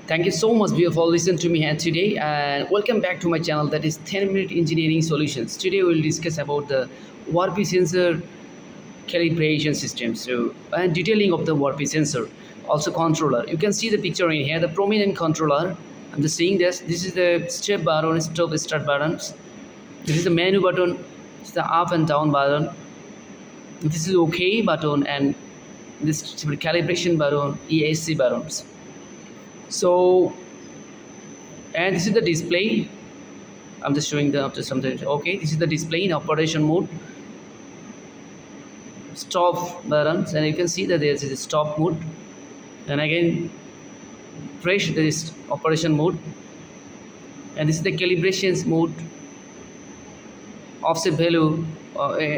Thank you so much viewer for listening to me here today, and welcome back to my channel, that is 10-minute engineering solutions. Today we'll discuss about the ORP sensor calibration system, and detailing of the ORP sensor, also controller. You can see the picture in here, the prominent controller. I'm just seeing this is the step button, stop start buttons. This is the menu button, it's the up and down button. This is OK button, and this calibration button, ESC buttons. So, and this is the display. I'm just showing the after something. Okay, this is the display in operation mode, stop buttons, and you can see that there is a stop mode, and again press this operation mode, and this is the calibrations mode, offset value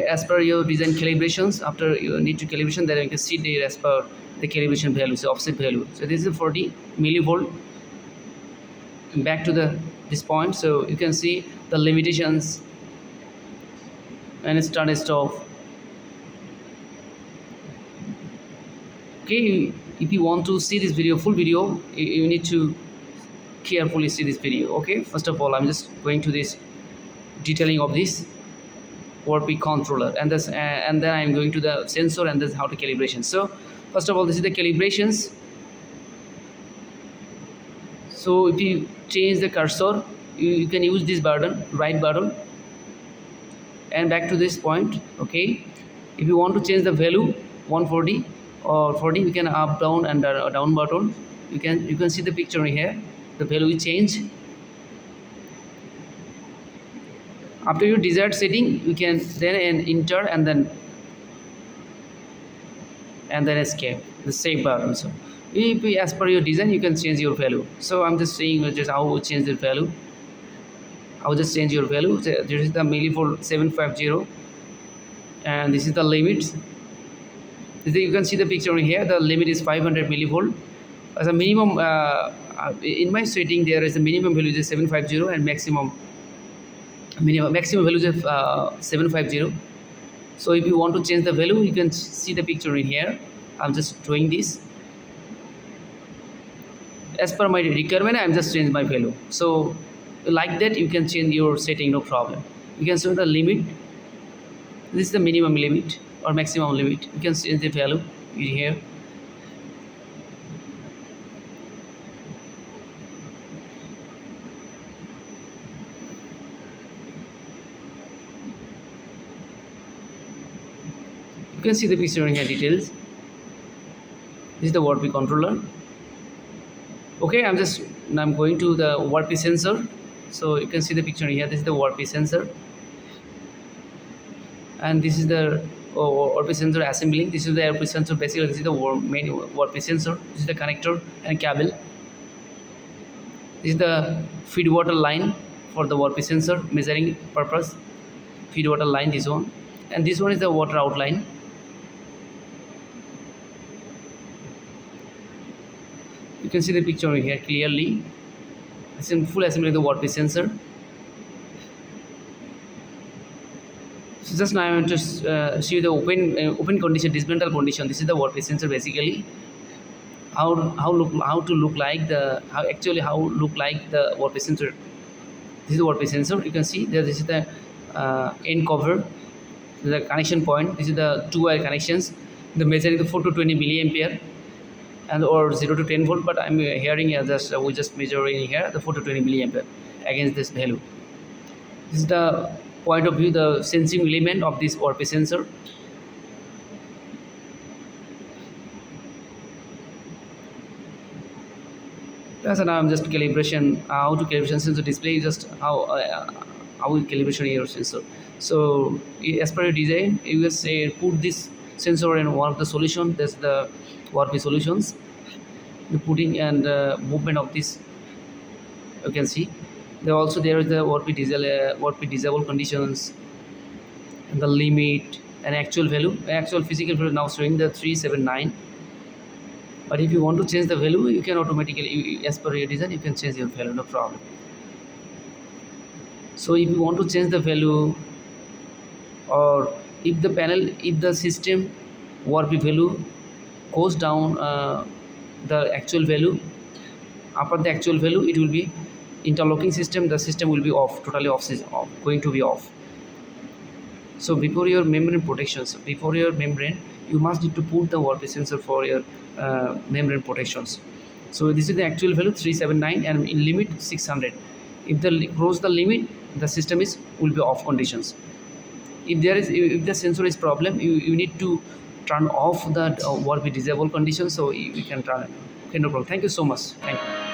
as per your design calibrations. After you need to calibration, then you can see there as per the calibration value, so offset value. So this is a 40 millivolt. Back to this point, so you can see the limitations and start and stop. Okay, if you want to see this video, full video, you need to carefully see this video. Okay, first of all, I'm just going to this detailing of this ORP controller, and then I'm going to the sensor, and this how to calibration. So first of all, this is the calibrations. So if you change the cursor, you can use this button, right button, and back to this point. Okay, if you want to change the value 140 or 40, you can up, down, and down button. You can see the picture here, the value will change. After your desired setting, you can then enter and then escape the save button. So if as per your design, you can change your value. So I'm just saying just how to change the value. I will just change your value. So this is the millivolt 750, and this is the limit. You can see the picture here. The limit is 500 millivolt. As a minimum, in my setting, there is a minimum value is 750, and maximum value is 750. So if you want to change the value, you can see the picture in here. I'm just doing this as per my requirement. I'm just change my value. So like that, you can change your setting, no problem. You can set the limit. This is the minimum limit or maximum limit. You can change the value in here. You can see the picture in here details. This is the ORP controller. Okay, I'm going to the ORP sensor. So you can see the picture here. This is the ORP sensor, and this is the ORP sensor assembling. This is the ORP sensor. Basically, this is the main ORP sensor. This is the connector and cable. This is the feed water line for the ORP sensor measuring purpose. Feed water line, this one, and this one is the water outline. You can see the picture here clearly. It's in full assembly of the ORP sensor. So just now I want to show you the open condition, dismantle condition. This is the ORP sensor basically. How look like the ORP sensor. This is the ORP sensor. You can see there. This is the end cover. This is the connection point. This is the two wire connections. The measuring the 4 to 20 milliampere. And or 0 to 10 volt, but I'm hearing we just measuring here the 4 to 20 milliampere against this value. This is the point of view, the sensing element of this ORP sensor. Yes, and I'm just calibration, how to calibration sensor display, just how we calibration your sensor. So as per your design, you just say put this sensor in one of the solution. That's the ORP solutions. The putting and movement of this, you can see. There is the ORP disable conditions, and the limit and actual value. Actual physical value now showing the 379. But if you want to change the value, you can automatically, as per your design, you can change your value, no problem. So if you want to change the value, or if the system ORP value goes down the actual value, Upper the actual value, it will be interlocking system. The system will be off, totally off, going to be off. So before your membrane protections, before your membrane, you must need to put the ORP sensor for your membrane protections. So this is the actual value 379 and in limit 600. If the cross the limit, the system is will be off conditions. If the sensor is problem, you need to turn off the ORP disable condition, so you can turn it. Okay, no problem. Thank you so much. Thank you.